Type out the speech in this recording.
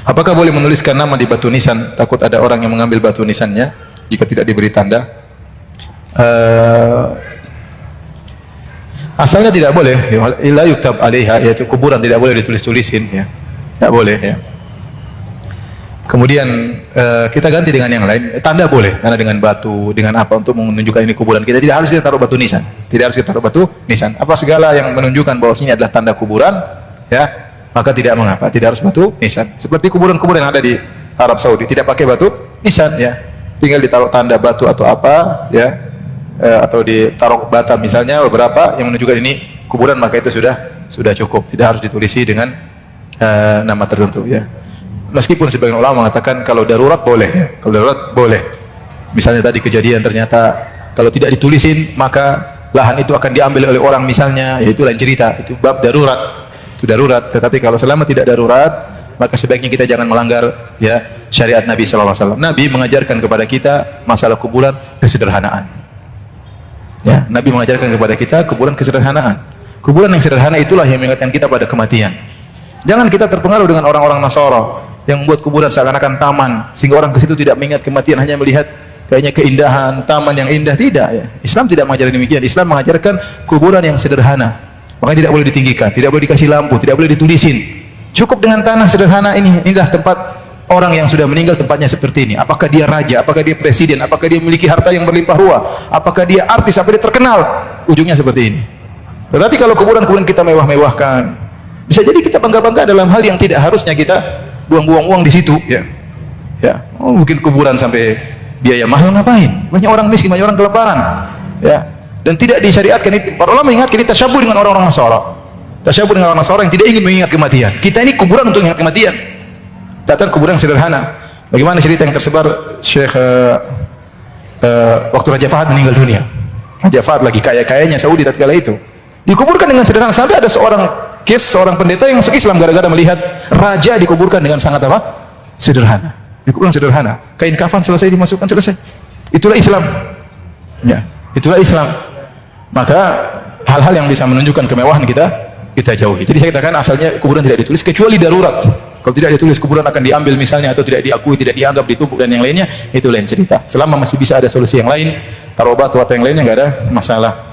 Apakah boleh menuliskan nama di batu nisan? Takut ada orang yang mengambil batu nisannya jika tidak diberi tanda. Asalnya tidak boleh. La yuktab alaiha, yaitu kuburan tidak boleh ditulis-tulisin. Ya, tidak boleh. Ya. Kemudian kita ganti dengan yang lain. Tanda boleh, tanda dengan batu, dengan apa untuk menunjukkan ini kuburan. Kita tidak harus kita taruh batu nisan. Tidak harus kita taruh batu nisan. Apa segala yang menunjukkan bahwasanya adalah tanda kuburan, ya, maka tidak mengapa. Tidak harus batu nisan. Seperti kuburan-kuburan yang ada di Arab Saudi, tidak pakai batu nisan, ya. Tinggal ditaruh tanda batu atau apa, ya, atau ditaruh bata misalnya beberapa yang menunjukkan ini kuburan, maka itu sudah cukup. Tidak harus ditulisi dengan nama tertentu, ya. Meskipun sebagian ulama mengatakan kalau darurat boleh, ya. Kalau darurat boleh. Misalnya tadi kejadian ternyata kalau tidak ditulisin maka lahan itu akan diambil oleh orang misalnya, yaitu lain cerita. Itu bab darurat. Itu darurat. Tetapi kalau selama tidak darurat, maka sebaiknya kita jangan melanggar, ya, syariat Nabi sallallahu alaihi wasallam. Nabi mengajarkan kepada kita masalah kuburan kesederhanaan. Ya, Nabi mengajarkan kepada kita kuburan kesederhanaan. Kuburan yang sederhana itulah yang mengingatkan kita pada kematian. Jangan kita terpengaruh dengan orang-orang Nasara yang membuat kuburan seakan-akan taman, sehingga orang ke situ tidak mengingat kematian, hanya melihat kayaknya keindahan taman yang indah. Tidak, ya. Islam tidak mengajarkan demikian. Islam mengajarkan kuburan yang sederhana. Makanya tidak boleh ditinggikan, tidak boleh dikasih lampu, tidak boleh ditulisin. Cukup dengan tanah sederhana ini. Inilah tempat orang yang sudah meninggal, tempatnya seperti ini. Apakah dia raja, apakah dia presiden, apakah dia memiliki harta yang berlimpah ruah, apakah dia artis, apa dia terkenal, ujungnya seperti ini. Tetapi kalau kuburan-kuburan kita mewah-mewahkan, bisa jadi kita bangga-bangga dalam hal yang tidak harusnya kita buang-buang uang di situ, ya. Ya, oh, mungkin kuburan sampai biaya mahal, ngapain? Banyak orang miskin, banyak orang kelaparan, ya. Dan tidak disyariatkan itu. Para ulama mengingatkan kita tasyabuh dengan orang-orang Nasara. Tasyabuh dengan orang Nasara yang tidak ingin mengingat kematian. Kita ini kuburan untuk ingat kematian. Datang kuburan sederhana. Bagaimana cerita yang tersebar Syekh waktu Raja Fahad meninggal dunia. Raja Fahad lagi kaya-kayanya Saudi tatkala itu. Dikuburkan dengan sederhana, sampai ada seorang pendeta yang masuk Islam gara-gara melihat raja dikuburkan dengan sangat apa? Sederhana. Dikuburkan sederhana. Kain kafan selesai dimasukkan, selesai. Itulah Islam. Ya, itulah Islam. Maka hal-hal yang bisa menunjukkan kemewahan kita jauhi. Jadi saya katakan asalnya kuburan tidak ditulis kecuali darurat. Kalau tidak ditulis kuburan akan diambil misalnya, atau tidak diakui, tidak dianggap, ditumpuk dan yang lainnya, itu lain cerita. Selama masih bisa ada solusi yang lain, taruh batu atau yang lainnya, nggak ada masalah.